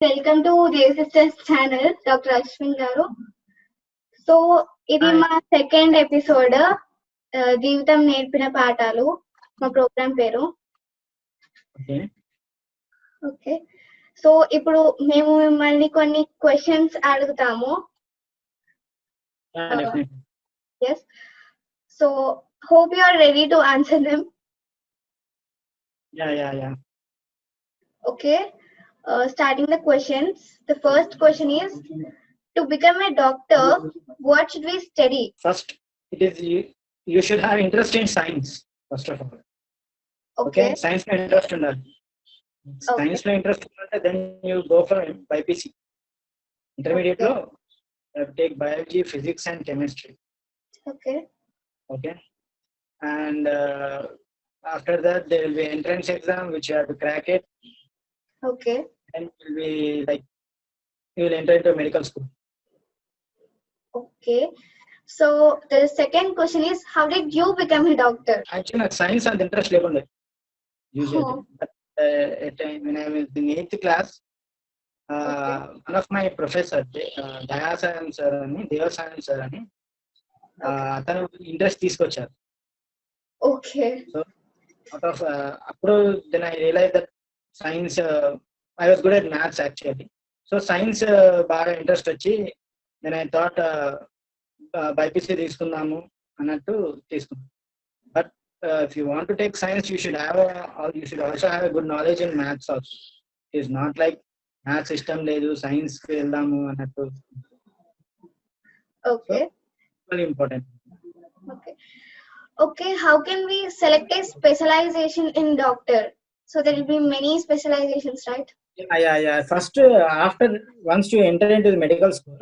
Welcome to Dev Sisters channel, Dr. Ashwin garu. So ఇది Hi. మా second episode జీవితం నేర్పిన పాఠాలు మా ప్రోగ్రామ్ పేరు. Okay. ఓకే, సో ఇప్పుడు మేము మిమ్మల్ని కొన్ని క్వశ్చన్స్ అడుగుతాము. Yeah, definitely. Yes, so hope you are ready to answer them. Yeah. Okay, starting the questions. The first question is, to become a doctor, what should we study? First, it is you should have interest in science, first of all. Okay. Science lo interest undali. Science lo interest unte then you go for BPC. Intermediate lo take biology, physics and chemistry. Okay. And after that there will be entrance exam which you have to crack it. Okay. And it will be like you will enter into medical school. Okay. So the second question is, how did you become a doctor? Actually, science and interest level usually. But when I was in 8th class, one of my professor, Dayasayan sir ani, Devasayan sir ani, atanu interest తీసుకొచ్చారు. Okay. So out of then I realized that science, I was good at maths actually. So science బాగా interest వచ్చి then I thought BPC తీసుకుందాము అన్నట్టు తీసుకున్నాను. But if you want to take science, you should also have a good knowledge in maths also. It is not like maths system లేదు science కి వెళ్దాము అన్నట్టు. Okay. So, very important. Okay, how can we select a specialization in doctor? So there will be many specializations, right? Yeah. First, once you enter into the medical school,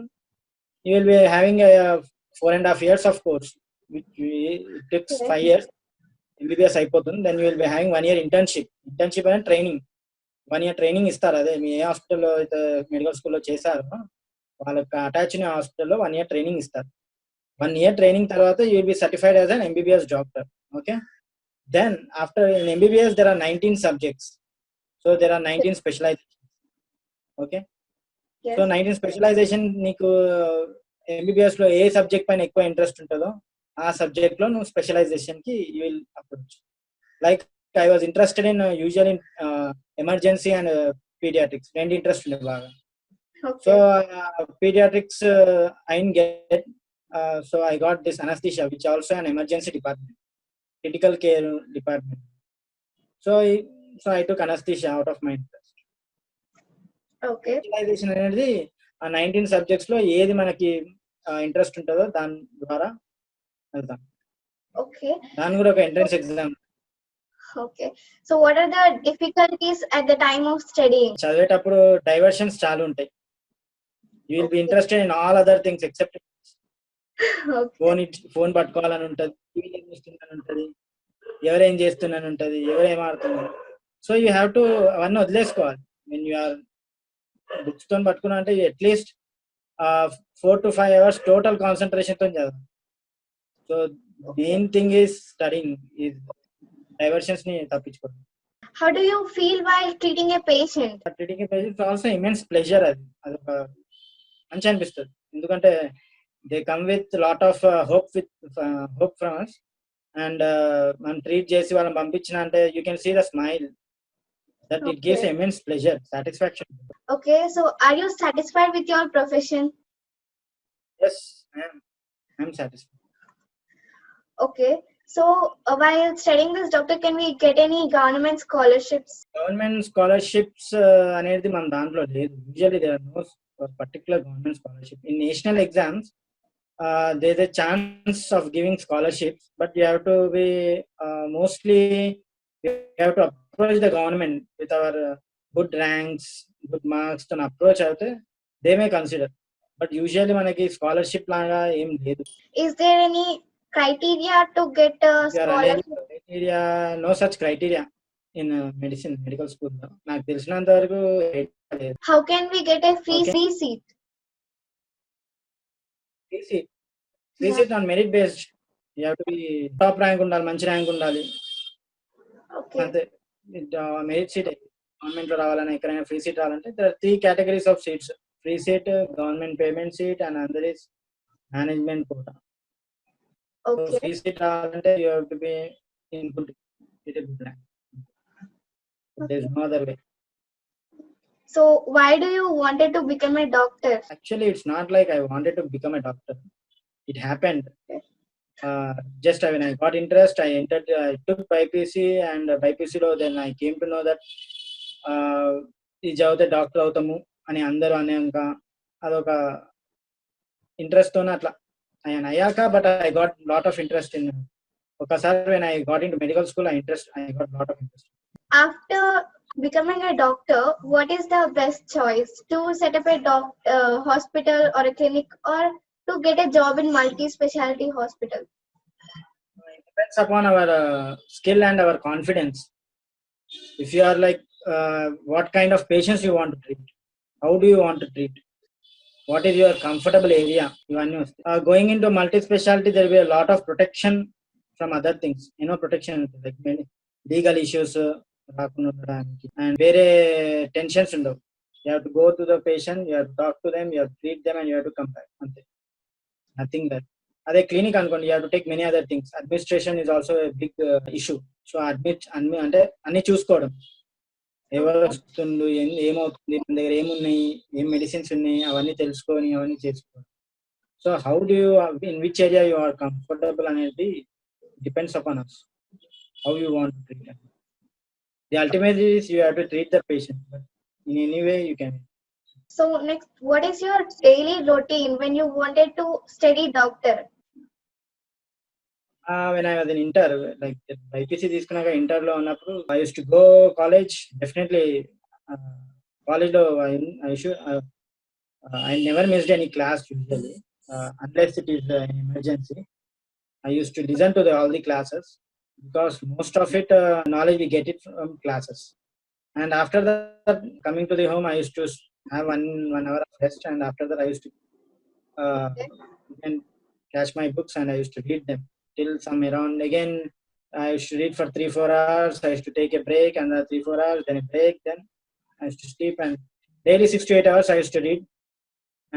you will be having a 4.5 years of course, which it takes 5 years. MBBS అయిపోతుంది. Then you will be having 1 year internship and training. 1 year training ఇస్తారు. అదే మీ ఏ హాస్పిటల్లో అయితే medical స్కూల్లో చేశారో వాళ్ళకి attach అయిన హాస్పిటల్లో 1 year ట్రైనింగ్ ఇస్తారు. 1 year ట్రైనింగ్ తర్వాత you will be certified as an MBBS doctor. Okay. Then after in MBBS there are 19 subjects. So there are 19 specializations. Okay. Yes. So 19 specialization నీకు MBBS లో ఏ subject పైన ఎక్కువ interest ఉంటుందో ఆ subject లో నువ్వు స్పెషలైజేషన్ కి you will approach. Like I was interested in usual in emergency and paediatrics, రెండు ఇంట్రెస్ట్ ఉండేది బాగా. So paediatrics I get so I got this anaesthesia which also an emergency department, critical care department. So I took anaesthesia out of my interest. Okay. Specialization అనేది ఆ 19 subjects లో ఏది మనకి interest ఉంటుందో దాని ద్వారా వెళ్తాం. Okay. దాని కూడా ఒక entrance exam. Okay. So what are the difficulties at the time of studying? చదివేటప్పుడు డైవర్షన్స్ చాలా ఉంటాయి. You will be interested in all other things except phone పట్టుకోవాలని ఉంటుంది, టీవీ ఏం చేస్తుందని ఉంటుంది, ఎవరేం చేస్తున్నాను ఉంటుంది, ఎవరేం ఆడుతున్నారు. సో యూ హ్యావ్ టు అవన్నీ వదిలేసుకోవాలి. వెన్ యూ ఆర్ బుక్స్ తో పట్టుకున్నా అంటే at least 4 to 5 hours total concentration తో చదవాలి. So main thing is studying, is diversions ని తప్పించుకోవాలి. How do you feel while treating a patient? Treating a patient is also immense pleasure. అది ఒక మంచి అనిపిస్తుంది. ఎందుకంటే they come with lot of hope from us and మనం treat చేసి వాళ్ళని పంపించిన అంటే you can see the smile that it gives immense pleasure, satisfaction. Okay, so are you satisfied with your profession? Yes, I am satisfied. Okay, so while studying this doctor, can we get any government scholarships? Government scholarships అనేది మన దాంట్లో లేదు. Usually there are no particular government scholarship. In national exams there is a chance of giving scholarships, but you have to be mostly you have to approach the government with our good ranks, good marks to approach out, they may consider. But usually manaki scholarship laga em ledu. Is there any criteria to get a scholarship? Criteria, no such criteria in medical school. నాకు తెలిసినంత వరకు లేదు. How can we get a free seat? Free seat on merit based. You have to be top rank ఉండాలి, మంచి rank ఉండాలి. Okay. అంతే, merit seat. Government లో రావాలన్నా ఎక్కడైనా ఫ్రీ సీట్ రావాలంటే there are 3 categories of seats: free seat, government payment seat, and another is management quota. So Okay. free seat రావాలంటే you have to be in good rank. There's no other way. So why do you wanted to become a doctor? Actually, it's not like I wanted to become a doctor. It happened. Just when I got interest, I entered. I took BPC, and BPC లో then I came to know that ఇది చదివితే doctor అవుతాము అని అందరూ అనేక అదొక interest తోనే అట్లా ఆయన అయ్యాక but I got lot of interest in ఒకసారి when I got into medical school, I got lot of interest. After becoming a doctor, what is the best choice? To set up a hospital or a clinic, or to get a job in multi-specialty hospital? It depends upon our skill and our confidence. If you are like what kind of patients you want to treat, how do you want to treat, what is your comfortable area, going into multi-specialty, there will be a lot of protection from other things, protection like many legal issues and very tensions ఉండవు. You have to go to the patient, you have to talk to them, you have to treat them, and you have to come back. Nothing that. అదే clinic అనుకోండి, you have to take many other things. Administration is also big issue. So అంటే అన్ని చూసుకోవడం, ఎవరు వస్తుండు, ఏమవుతుంది, మన దగ్గర ఏమున్నాయి, ఏం మెడిసిన్స్ ఉన్నాయి, అవన్నీ తెలుసుకొని అవన్నీ చేసుకోవడం. So how do you in which area you are comfortable అనేది depends upon us, how you want to treat. The ultimate is you have to treat the patient, but in any way you can. So next, what is your daily routine when you wanted to study doctor? When I was in inter, like IPC తీసుకున్నాక inter లో ఉన్నప్పుడు I used to go college. Definitely college లో I never missed any class usually, unless it is an emergency. I used to listen to all the classes because most of it knowledge we get it from classes. And after that, coming to the home, I used to have one hour of rest, and after that I used to then catch my books and I used to read them till some around. Again, I used to read for 3-4 hours. I used to take a break, and 3-4 hours, then a break, then I used to sleep. And daily 6 to 8 hours I used to read.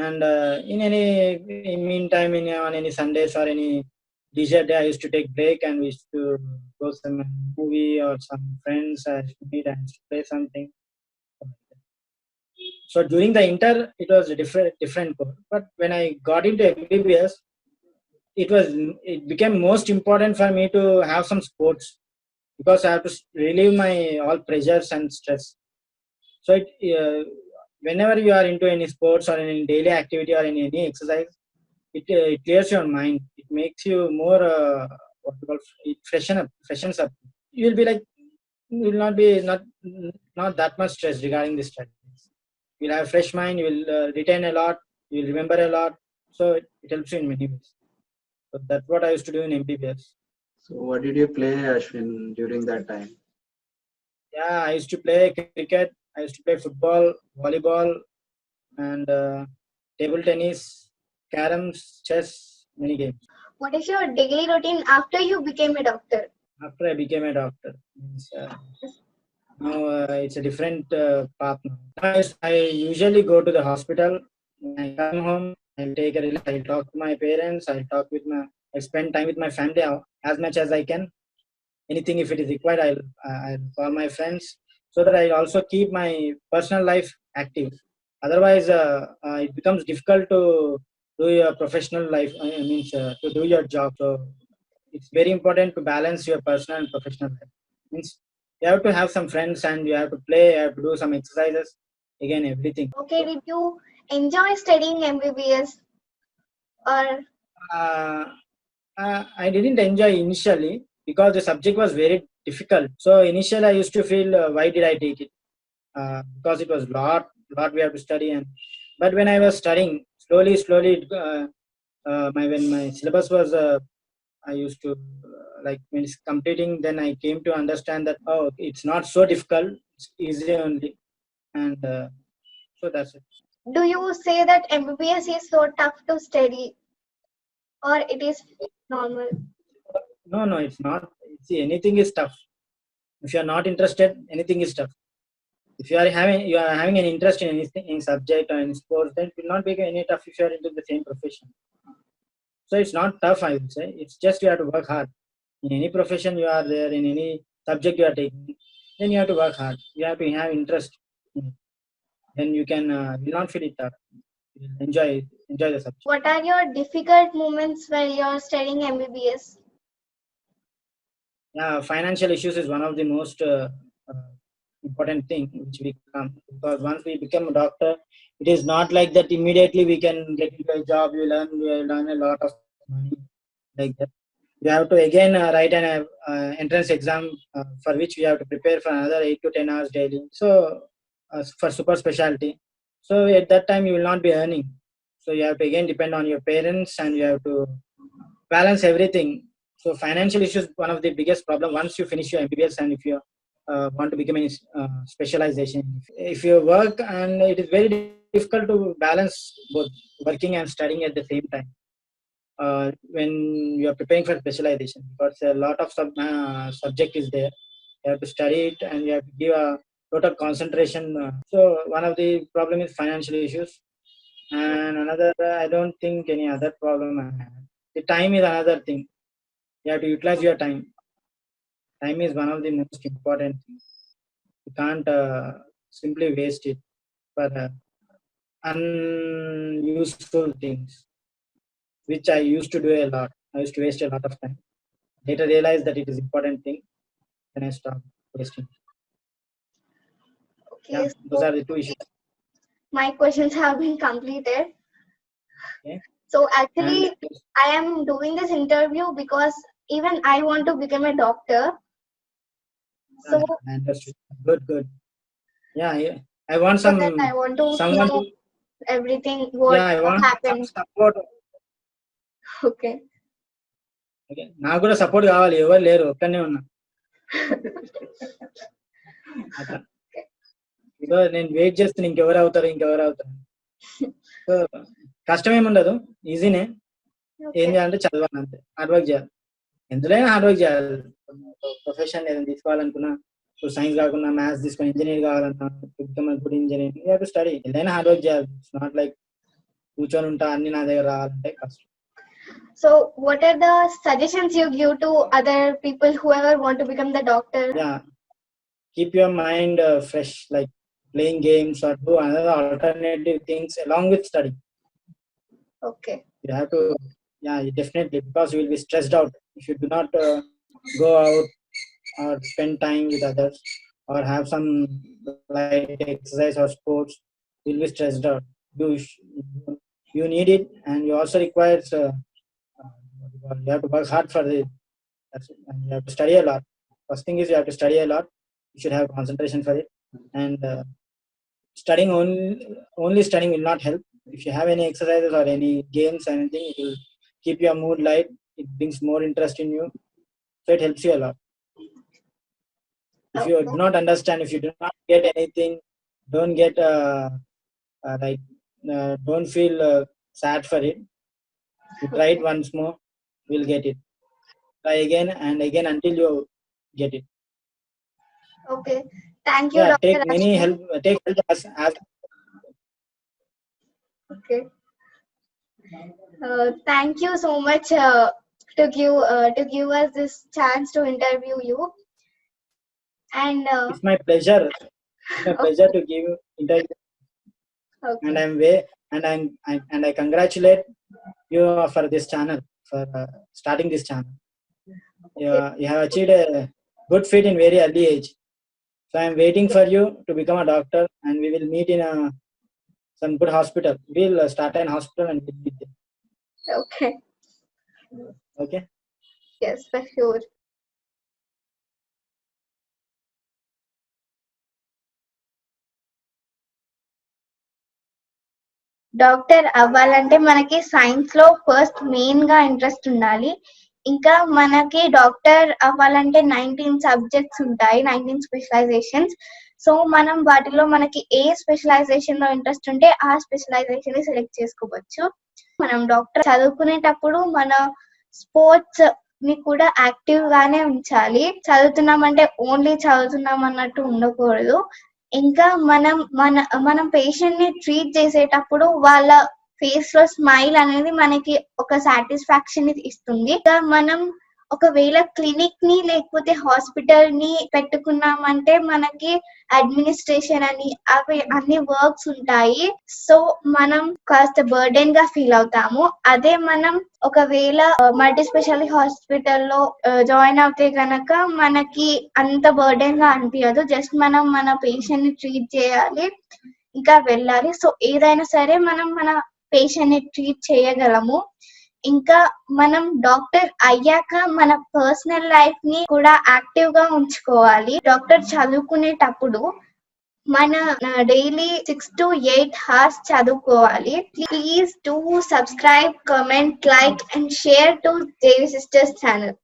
And in meantime, on any Sundays or any leisure day, I used to take break and we used to go some movie or some friends. I used to meet and play something. So during the inter, it was a different course. But when I got into MBBS, it became most important for me to have some sports, because I have to relieve my all pressures and stress. So whenever you are into any sports or any daily activity or any exercise, it clears your mind. It makes you more it freshens up. You will be like, you will not be not that much stress regarding this studies. You will have fresh mind. You will retain a lot. You will remember a lot. So it helps you in many ways. So that's what I used to do in MBBS. So what did you play, Ashwin, during that time? Yeah, I used to play cricket. I used to play football, volleyball, and table tennis, caroms, chess, many games. What is your daily routine after you became a doctor? After I became a doctor, now it's a different path now. I usually go to the hospital. When I come home, I'll take a relax. I'll talk to my parents. I spend time with my family as much as I can. Anything if it is required, I'll call my friends, so that I also keep my personal life active. Otherwise, it becomes difficult to do your professional life. To do your job. So it's very important to balance your personal and professional life. Means you have to have some friends and you have to play. You have to do some exercises. Again, everything. Okay, did you enjoy studying MBBS or? I didn't enjoy initially because the subject was very difficult. So initially I used to feel, why did I take it? Because it was lot we have to study. But when I was studying, slowly when my syllabus was I used to like when it's completing, then I came to understand that it's not so difficult, it's easy only. And so that's it. Do you say that MBBS is so tough to study, or it is normal? No, it's not. See, anything is tough. If you are not interested, anything is tough. If you are having an interest in anything, in subject or in sports, then it will not become any tough if you are into the same profession. So it's not tough, I would say. It's just you have to work hard. In any profession you are there, in any subject you are taking, then you have to work hard. You have to have interest in it. Then you can will not feel it tough. You will enjoy the subject. What are your difficult moments when you're studying MBBS? Yeah, financial issues is one of the most important thing which we come, because once we become a doctor, it is not like that immediately we can get into a job. We learn a lot of money like that. We have to again write an entrance exam for which we have to prepare for another 8 to 10 hours daily. So for super specialty, so at that time you will not be earning. So you have to again depend on your parents, and you have to balance everything. So financial issues one of the biggest problem once you finish your MBBS, and if you want to become a specialization. If you work, and it is very difficult to balance both working and studying at the same time when you are preparing for specialization, because a lot of subject is there. You have to study it, and you have to give a total concentration. So one of the problem is financial issues, and another I don't think any other problem I have. The time is another thing. You have to utilize your time. Time is one of the most important things. You can't simply waste it for unuseful things, which I used to do a lot. I used to waste a lot of time. Later realized that it is important thing, then I stopped wasting. Okay, Yeah, those so are the two issues. my questions have been completed. Okay. So And actually, I am doing this interview because even I want to become a doctor. So, I understood. Good. Yeah, I want so that I want to someone know to, everything what yeah, I want some happened. support. Okay. Okay. నాకు కూడా support కావాలి, ఎవరు లేరు, ఒక్కనే ఉన్నా అట్లా. So నేను wait చేస్తున్నా ఇంకెవరు అవుతారు. సో కష్టం ఏముండదు, ఈజీనే. ఏం Okay. చేయాలంటే చదవాలి అంతే, హార్డ్ వర్క్ చేయాలి. ఎందులోనే హార్డ్ వర్క్ చేయాలి. ప్రొఫెషన్ ఏదైనా తీసుకోవాలనుకున్నా, ఇప్పుడు సైన్స్ కాకుండా మ్యాథ్స్ తీసుకొని ఇంజనీర్ కావాలన్నా, good engineer, you have to study. ఏదైనా హార్డ్ వర్క్ చేయాలి. ఇట్స్ నాట్ లైక్ కూర్చొని ఉంటా అన్ని నా దగ్గర రావాలంటే కష్టం. So, what are the suggestions you give to other people whoever want to become the doctor? Yeah, keep your mind fresh, like playing games or do another alternative things along with study. Okay. You have to, yeah, definitely, because you will be stressed out if you do not go out or spend time with others or have some light exercise or sports. You will be stressed out. You need it, and you also requires you have to work hard for it. And you have to study a lot. First thing is you have to study a lot. You should have concentration for it, and studying only studying will not help. If you have any exercises or any games, anything, it will keep your mood light. It brings more interest in you, so it helps you a lot. If you do not understand, if you do not get anything, don't get like don't feel sad for it. You try it once more, you'll get it. Try again and again until you get it. Okay. Thank you, Yeah, Dr. take many Ashwin. help. Take help as Okay. Thank you so much to give us this chance to interview you. And it's my pleasure. It's my pleasure to give you interview, okay. and I congratulate you for this channel, for starting this channel. You have achieved a good feat in very early age. So I am waiting for you to become a doctor, and we will meet in some good hospital. We'll start an hospital and we'll meet there. Okay. Okay. Yes, for sure. Doctor అవ్వాలంటే మనకి science లో first main గా interest ఉండాలి. ఇంకా మనకి doctor అవ్వాలంటే 19 subjects ఉంటాయి, 19 specialisations. So మనం వాటిలో మనకి ఏ స్పెషలైజేషన్ లో ఇంట్రెస్ట్ ఉంటే ఆ స్పెషలైజేషన్ ని సెలెక్ట్ చేసుకోవచ్చు. మనం డాక్టర్ చదువుకునేటప్పుడు మన స్పోర్ట్స్ ని కూడా యాక్టివ్ గానే ఉంచాలి. చదువుతున్నామంటే ఓన్లీ చదువుతున్నాం అన్నట్టు ఉండకూడదు. ఇంకా మనం పేషెంట్ ని ట్రీట్ చేసేటప్పుడు వాళ్ళ ఫేస్ లో స్మైల్ అనేది మనకి ఒక సాటిస్ఫాక్షన్ ఇస్తుంది. ఇంకా మనం ఒకవేళ క్లినిక్ ని లేకపోతే హాస్పిటల్ ని పెట్టుకున్నామంటే మనకి అడ్మినిస్ట్రేషన్ అని అవి అన్ని వర్క్స్ ఉంటాయి. సో మనం కాస్త బర్డెన్ గా ఫీల్ అవుతాము. అదే మనం ఒకవేళ మల్టీ స్పెషాలిటీ హాస్పిటల్లో జాయిన్ అవుతే గనక మనకి అంత బర్డెన్ గా అనిపించదు. జస్ట్ మనం మన పేషెంట్ ని ట్రీట్ చేయాలి, ఇంకా వెళ్ళాలి. సో ఏదైనా సరే మనం మన పేషెంట్ ని ట్రీట్ చేయగలము. ఇంకా మనం డాక్టర్ అయ్యాక మన పర్సనల్ లైఫ్ ని కూడా యాక్టివ్ గా ఉంచుకోవాలి. డాక్టర్ చదువుకునేటప్పుడు మన డైలీ 6 to 8 hours చదువుకోవాలి. Please do subscribe, comment, like and share to JV Sisters channel.